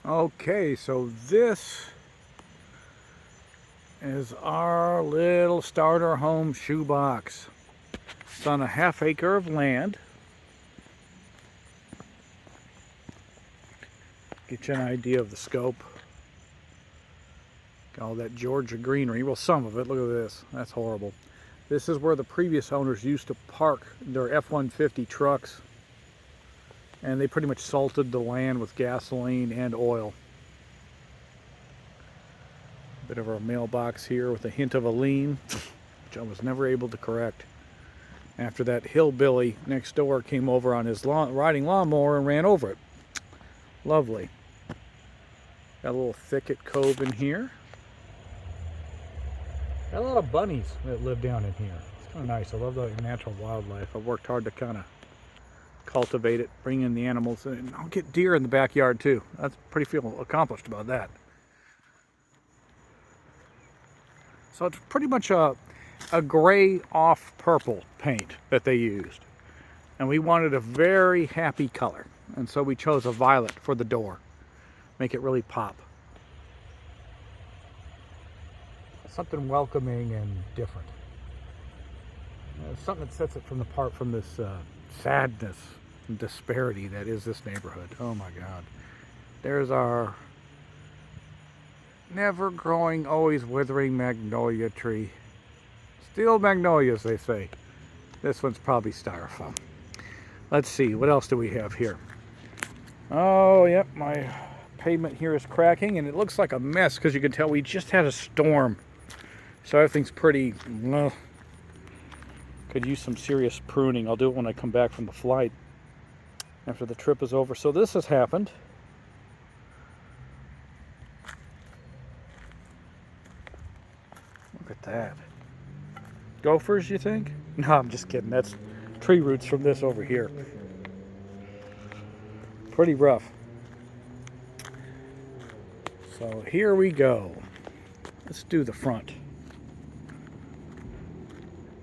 Okay, so this is our little starter home shoebox. It's on a ½ acre of land. Get you an idea of the scope. Got all that Georgia greenery. Well, some of it. Look at this. That's horrible. This is where the previous owners used to park their F-150 trucks. And they pretty much salted the land with gasoline and oil. Bit of our mailbox here with a hint of a lean, which I was never able to correct. After that hillbilly next door came over on his riding lawnmower and ran over it. Lovely. Got a little thicket cove in here. Got a lot of bunnies that live down in here. It's kind of nice. I love the natural wildlife. I've worked hard to kind of cultivate it, bring in the animals, and I'll get deer in the backyard too. That's pretty feel accomplished about that. So it's pretty much a gray off purple paint that they used. And we wanted a very happy color. And so we chose a violet for the door. Make it really pop. Something welcoming and different. Something that sets it apart from this sadness and disparity that is this neighborhood. Oh my God. There's our never growing, always withering magnolia tree. Still magnolias, they say. This one's probably styrofoam. Let's see, what else do we have here? Oh, yep, my pavement here is cracking, and it looks like a mess because you can tell we just had a storm. So everything's pretty, well, could use some serious pruning. I'll do it when I come back from the flight after the trip is over. So this has happened. Look at that. Gophers, you think? No, I'm just kidding. That's tree roots from this over here. Pretty rough. So here we go. Let's do the front.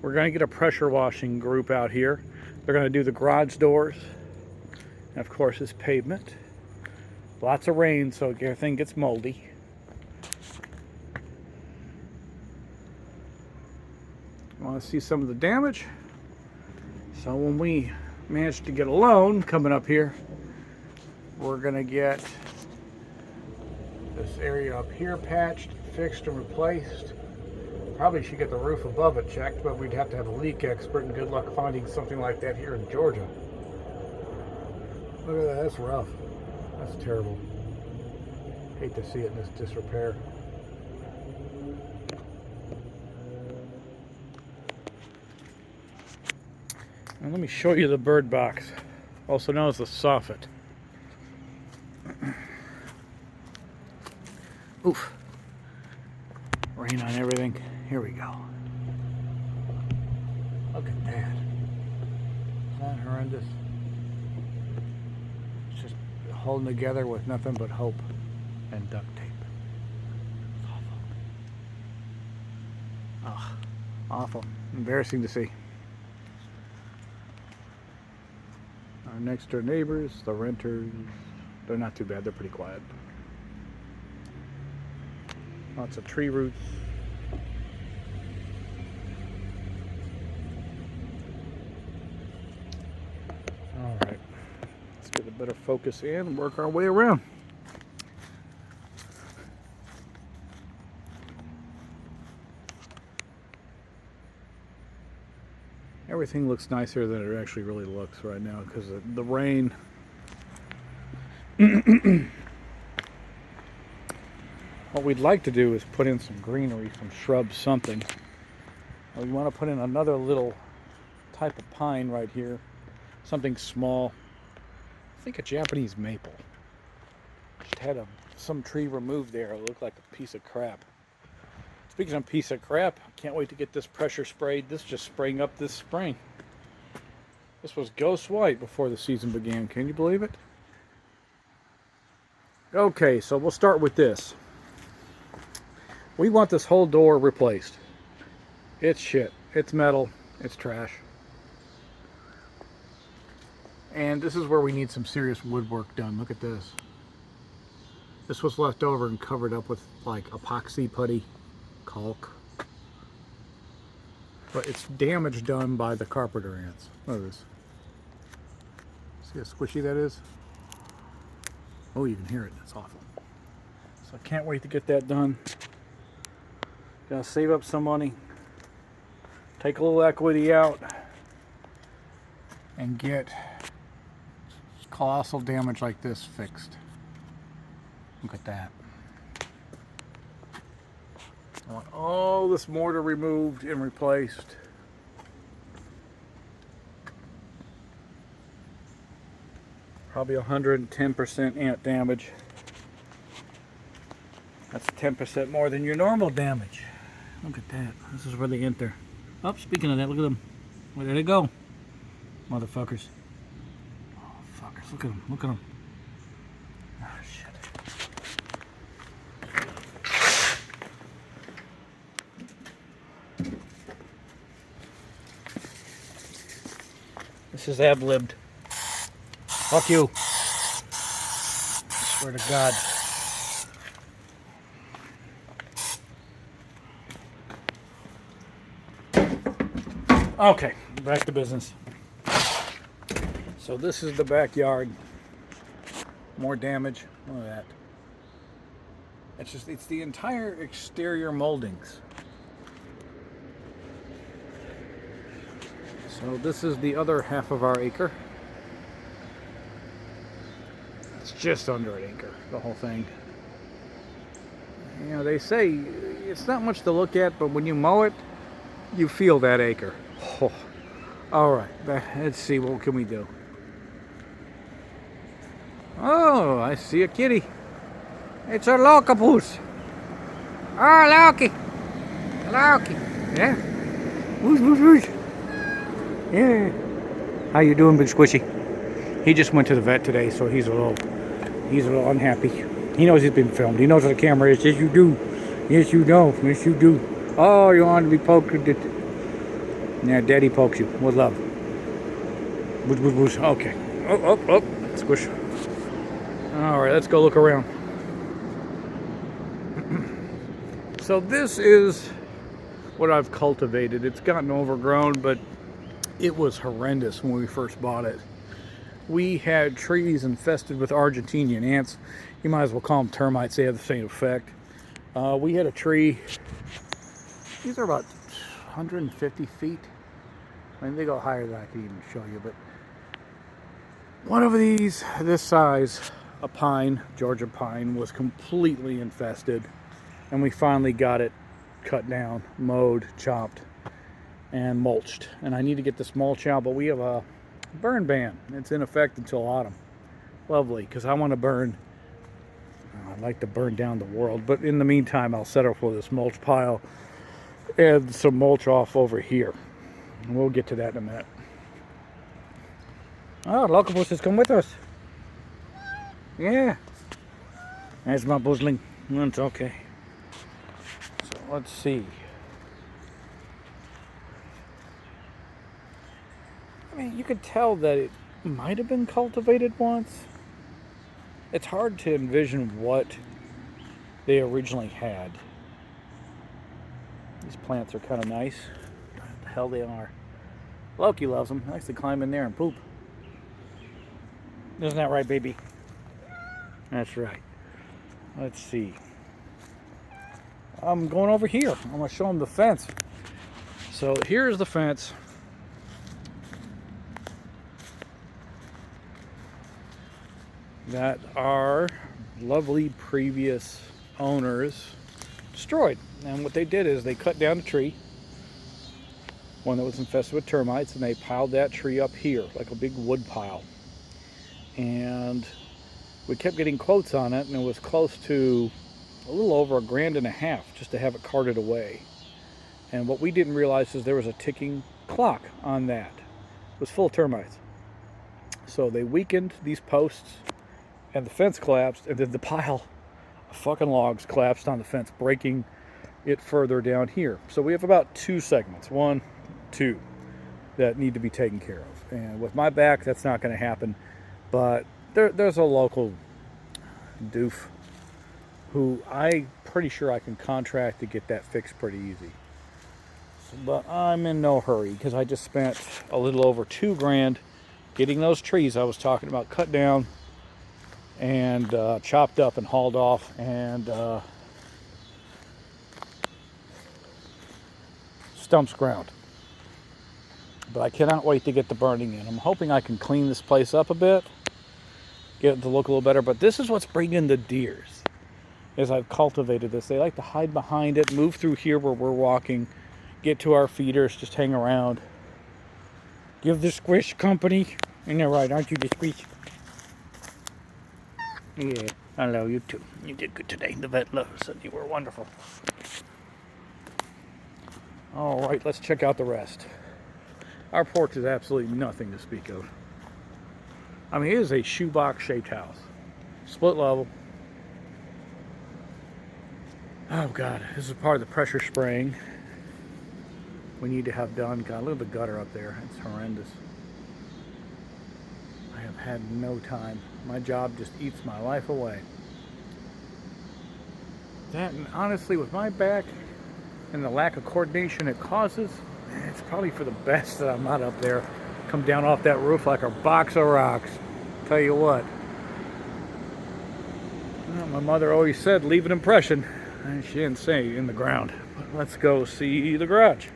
We're going to get a pressure washing group out here. They're going to do the garage doors. And of course, this pavement. Lots of rain, so everything gets moldy. Want to see some of the damage? So when we manage to get a loan coming up here, we're going to get this area up here patched, fixed, and replaced. Probably should get the roof above it checked, but we'd have to have a leak expert, and good luck finding something like that here in Georgia. Look at that, that's rough. That's terrible. Hate to see it in this disrepair. And let me show you the bird box, also known as the soffit. Oof. Rain on everything. Here we go. Look at that. Isn't that horrendous? It's just holding together with nothing but hope and duct tape. It's awful. Oh, awful. Embarrassing to see. Our next door neighbors, the renters, they're not too bad. They're pretty quiet. Lots of tree roots. All right, let's get a better focus in and work our way around. Everything looks nicer than it actually really looks right now because of the rain. What we'd like to do is put in some greenery, some shrubs, something. We want to put in another little type of pine right here. Something small. I think a Japanese maple. Just had some tree removed there. It looked like a piece of crap. Speaking of piece of crap, I can't wait to get this pressure sprayed. This just sprang up this spring. This was ghost white before the season began. Can you believe it? Okay, so we'll start with this. We want this whole door replaced. It's shit. It's metal. It's trash. And this is where we need some serious woodwork done. Look at this. This was left over and covered up with like epoxy putty, caulk. But it's damage done by the carpenter ants. Look at this. See how squishy that is? Oh, you can hear it. That's awful. So I can't wait to get that done. Gotta save up some money. Take a little equity out. And get colossal damage like this fixed. Look at that. I want all this mortar removed and replaced. Probably 110% ant damage. That's 10% more than your normal damage. Look at that. This is where they enter. Oh, speaking of that, look at them. Where did they go? Motherfuckers. Oh, fuckers. Look at them. Look at them. Oh, shit. This is ad-libbed. Fuck you. I swear to God. Okay, back to business. So this is the backyard. More damage. Look at that. It's the entire exterior moldings. So this is the other half of our acre. It's just under an acre, the whole thing. You know, they say it's not much to look at, but when you mow it, you feel that acre. Oh. All right, let's see, what can we do? Oh, I see a kitty. It's a Lockapoo. Oh, Loki. Loki. Yeah. Whoosh, whoosh, whoosh. Yeah. How you doing, Big Squishy? He just went to the vet today, so he's a little unhappy. He knows he's been filmed. He knows where the camera is. Yes, you do. Yes, you know. Yes, you do. Oh, you want to be poked with it. Yeah, Daddy pokes you with love. Whoosh, whoosh, whoosh. Okay. Oh. Squish. All right, let's go look around. So this is what I've cultivated. It's gotten overgrown, but it was horrendous when we first bought it. We had trees infested with Argentinian ants. You might as well call them termites. They have the same effect. We had a tree. These are about 150 feet. I mean, they go higher than I can even show you, but one of these, this size, a pine, Georgia pine, was completely infested, and we finally got it cut down, mowed, chopped, and mulched. And I need to get this mulch out, but we have a burn ban. It's in effect until autumn. Lovely, because I want to burn. I'd like to burn down the world, but in the meantime, I'll settle for this mulch pile and some mulch off over here. And we'll get to that in a minute. Oh, Lockapoo has come with us. Yeah. There's my buzzling. That's okay. So let's see. I mean, you could tell that it might have been cultivated once. It's hard to envision what they originally had. These plants are kind of nice. What the hell they are. Loki loves them. He likes to climb in there and poop. Isn't that right, baby? That's right. Let's see. I'm going over here. I'm going to show them the fence. So here's the fence. That our lovely previous owners destroyed. And what they did is they cut down a tree, one that was infested with termites, and they piled that tree up here like a big wood pile. And we kept getting quotes on it, and it was close to a little over $1,500 just to have it carted away. And what we didn't realize is there was a ticking clock on that. It was full of termites. So they weakened these posts, and the fence collapsed, and then the pile of fucking logs collapsed on the fence, breaking it further down here. So we have about 2 segments, 1, 2, that need to be taken care of. And with my back, that's not going to happen. But there's a local doof who I'm pretty sure I can contract to get that fixed pretty easy. But I'm in no hurry because I just spent a little over $2,000 getting those trees I was talking about cut down and chopped up and hauled off and stumps ground. But I cannot wait to get the burning in. I'm hoping I can clean this place up a bit, get it to look a little better. But this is what's bringing the deers. As I've cultivated this, they like to hide behind it, move through here where we're walking, get to our feeders, just hang around. Give the squish company. Isn't that right? Aren't you the squish? Yeah, hello, you too. You did good today. The vet said you were wonderful. All right, let's check out the rest. Our porch is absolutely nothing to speak of. I mean, it is a shoebox shaped house. Split level. Oh God, this is part of the pressure spraying we need to have done. God, look at the gutter up there. It's horrendous. I have had no time. My job just eats my life away. That, and honestly, with my back and the lack of coordination it causes, it's probably for the best that I'm not up there. Come down off that roof like a box of rocks. Tell you what. Well, my mother always said, leave an impression. And she didn't say in the ground. But let's go see the garage.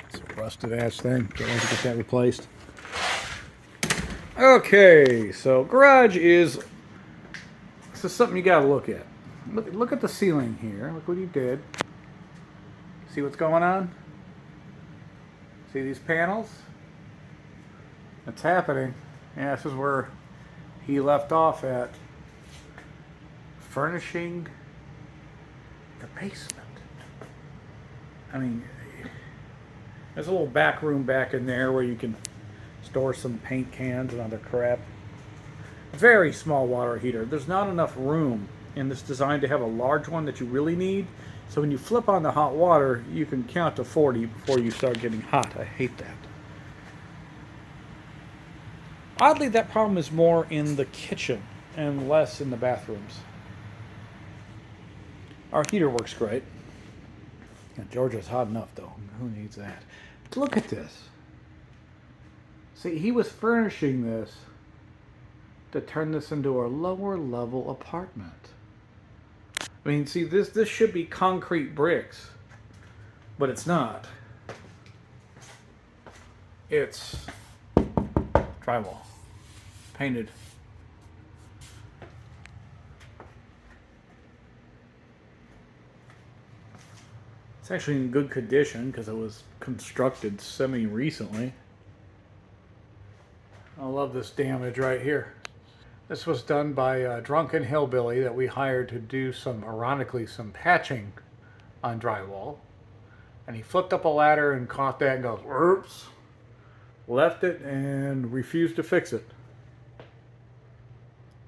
It's a rusted ass thing. Can't wait to get that replaced. Okay, so garage is, this is something you gotta look at. Look at the ceiling here. Look what he did. See what's going on? See these panels? It's happening. Yeah, this is where he left off at furnishing the basement. I mean, there's a little back room back in there where you can store some paint cans and other crap. Very small water heater. There's not enough room in this design to have a large one that you really need. So when you flip on the hot water, you can count to 40 before you start getting hot. I hate that. Oddly, that problem is more in the kitchen and less in the bathrooms. Our heater works great. And Georgia's hot enough, though. Who needs that? Look at this. See, he was furnishing this to turn this into a lower level apartment. I mean, see, this should be concrete bricks, but it's not. It's drywall, painted. It's actually in good condition because it was constructed semi-recently. I love this damage right here. This was done by a drunken hillbilly that we hired to do ironically, some patching on drywall. And he flipped up a ladder and caught that and goes, oops. Left it and refused to fix it.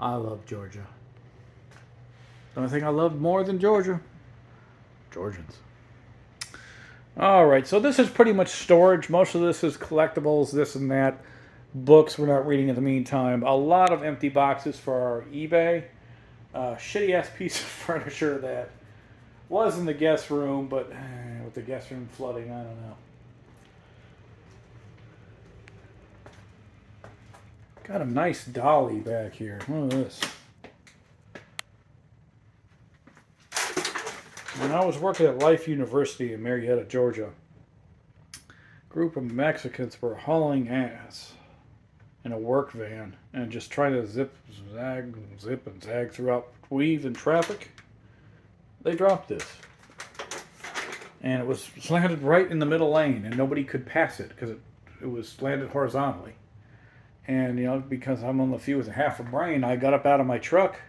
I love Georgia. The only thing I love more than Georgia, Georgians. All right, so this is pretty much storage. Most of this is collectibles, this and that. Books we're not reading in the meantime. A lot of empty boxes for our eBay. Shitty ass piece of furniture that was in the guest room, but with the guest room flooding, I don't know. Got a nice dolly back here. Look at this. When I was working at Life University in Marietta, Georgia, a group of Mexicans were hauling ass in a work van and just trying to zip and zag throughout, weave in traffic. They dropped this. And it was landed right in the middle lane and nobody could pass it because it was landed horizontally. And, you know, because I'm on the few with half a brain, I got up out of my truck,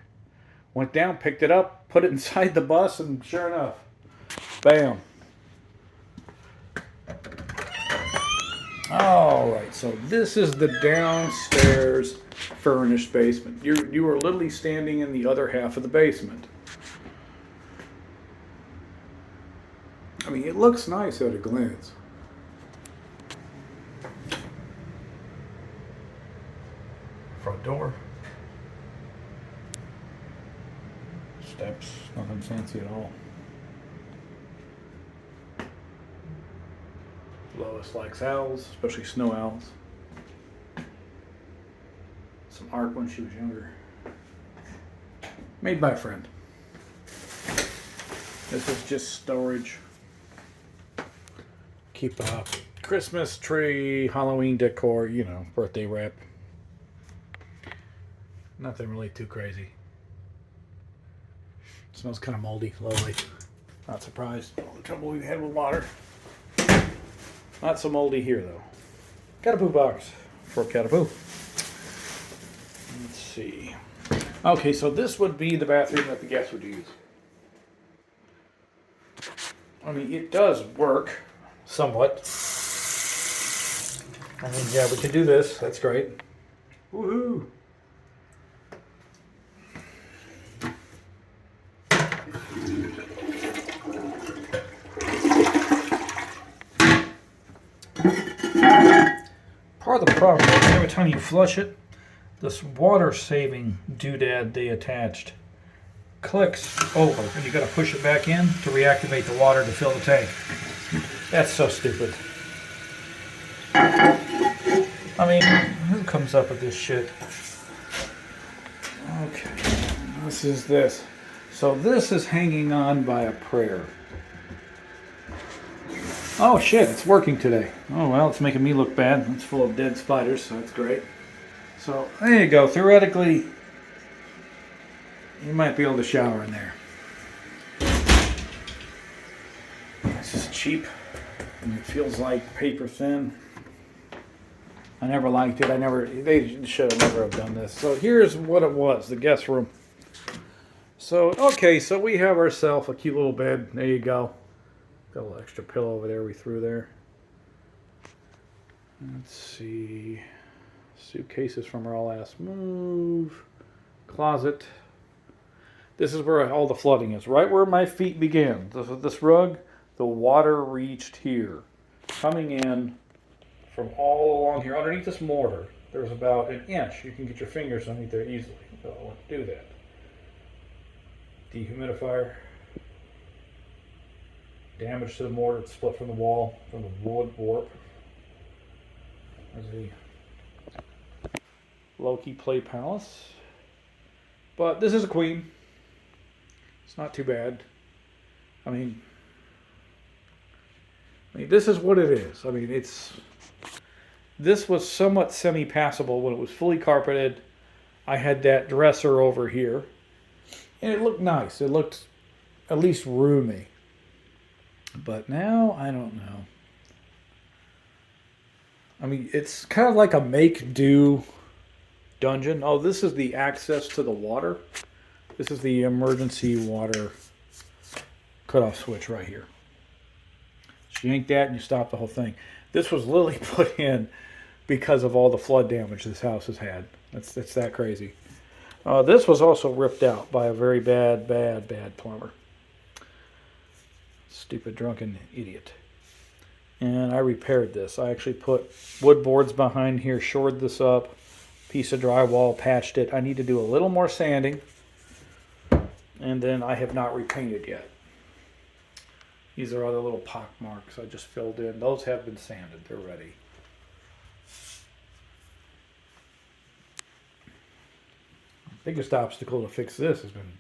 went down, picked it up, put it inside the bus, and sure enough, bam. All right, so this is the downstairs furnished basement. You are literally standing in the other half of the basement. I mean, it looks nice at a glance. Front door. Steps, nothing fancy at all. Lois likes owls, especially snow owls. Some art when she was younger. Made by a friend. This is just storage. Keep a Christmas tree, Halloween decor, you know, birthday wrap. Nothing really too crazy. Smells kind of moldy, lovely. Not surprised. All the trouble we've had with water. Not so moldy here though. Catapoo box for Catapoo. Let's see. Okay, so this would be the bathroom that the guests would use. I mean, it does work somewhat. I mean, yeah, we can do this. That's great. Woohoo! Part of the problem is every time you flush it, this water-saving doodad they attached clicks over, and you got to push it back in to reactivate the water to fill the tank. That's so stupid. I mean, who comes up with this shit? Okay, this is this. So this is hanging on by a prayer. Oh shit, it's working today. Oh well, it's making me look bad. It's full of dead spiders, so that's great. So there you go. Theoretically, you might be able to shower in there. This is cheap, and it feels like paper thin. I never liked it. They should have never have done this. So here's what it was, the guest room. So, okay, so we have ourselves a cute little bed. There you go. Got a little extra pillow over there we threw there. Let's see. Suitcases from our last move. Closet. This is where all the flooding is. Right where my feet began. This rug, the water reached here. Coming in from all along here. Underneath this mortar, there's about an inch. You can get your fingers underneath there easily. So I want to do that. Dehumidifier. Damage to the mortar, it's split from the wall, from the wood warp. There's a Loki Play Palace. But this is a queen. It's not too bad. I mean, this is what it is. I mean, this was somewhat semi-passable when it was fully carpeted. I had that dresser over here. And it looked nice. It looked at least roomy. But now, I don't know. I mean, it's kind of like a make-do dungeon. Oh, this is the access to the water. This is the emergency water cutoff switch right here. So you yank that and you stop the whole thing. This was literally put in because of all the flood damage this house has had. It's that crazy. This was also ripped out by a very bad plumber. Stupid drunken idiot. And I repaired this. I actually put wood boards behind here, shored this up, piece of drywall, patched it. I need to do a little more sanding. And then I have not repainted yet. These are other little pock marks I just filled in. Those have been sanded. They're ready. Biggest obstacle to fix this has been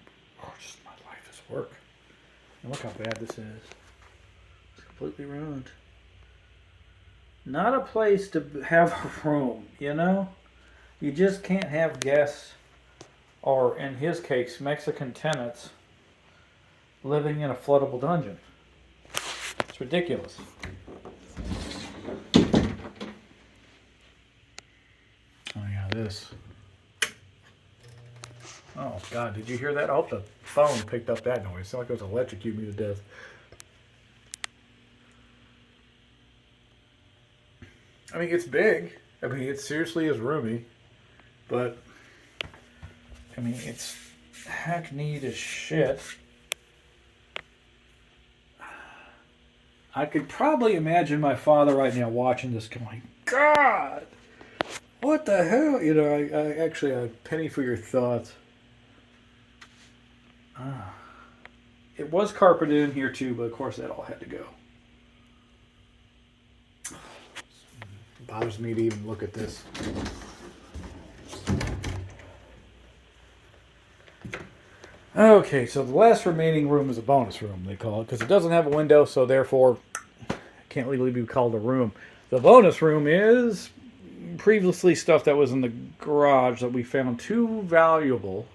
just my life is work. And look how bad this is. It's completely ruined. Not a place to have a room, you know? You just can't have guests, or in his case, Mexican tenants, living in a floodable dungeon. It's ridiculous. Oh yeah, this. Oh God, did you hear that? I hope the phone picked up that noise. It sounded like it was electrocuting me to death. I mean, it's big. I mean, it seriously is roomy. But, I mean, it's hackneyed as shit. I could probably imagine my father right now watching this going, God! What the hell? You know, I actually a penny for your thoughts. Ah. It was carpeted in here too, but of course that all had to go. It bothers me to even look at this. Okay, so the last remaining room is a bonus room, they call it, because it doesn't have a window, so therefore it can't legally be called a room. The bonus room is previously stuff that was in the garage that we found too valuable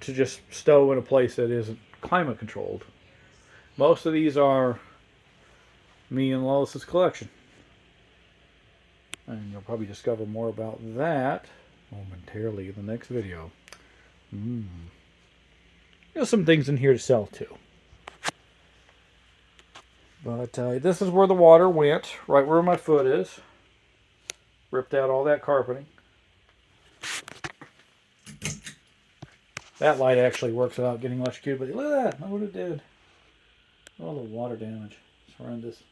to just stow in a place that isn't climate controlled. Most of these are me and Lois's collection. And you'll probably discover more about that momentarily in the next video. There's some things in here to sell too. But this is where the water went, right where my foot is. Ripped out all that carpeting. That light actually works without getting electrocuted, but look at that, look what it did. All the water damage. It's horrendous.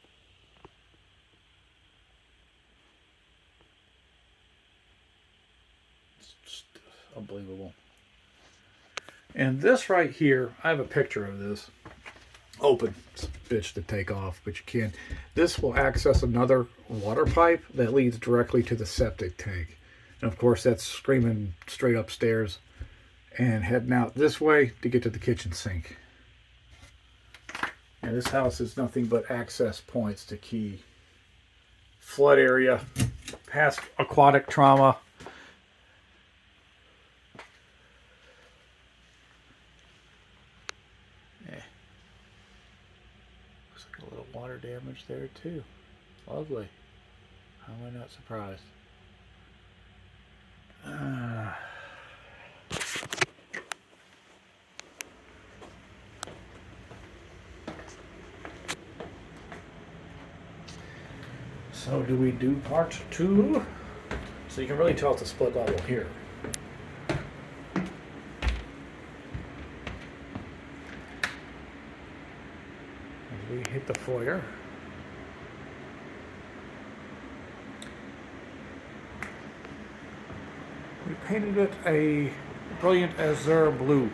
It's just unbelievable. And this right here, I have a picture of this. Open. It's a bitch to take off, but you can. This will access another water pipe that leads directly to the septic tank. And of course, that's screaming straight upstairs and heading out this way to get to the kitchen sink. And this house is nothing but access points to key flood area, past aquatic trauma. Looks like a little water damage there too. Lovely. How am I not surprised? So do we do part 2? So you can really tell it's a split level here. As we hit the foyer. We painted it a brilliant azure blue.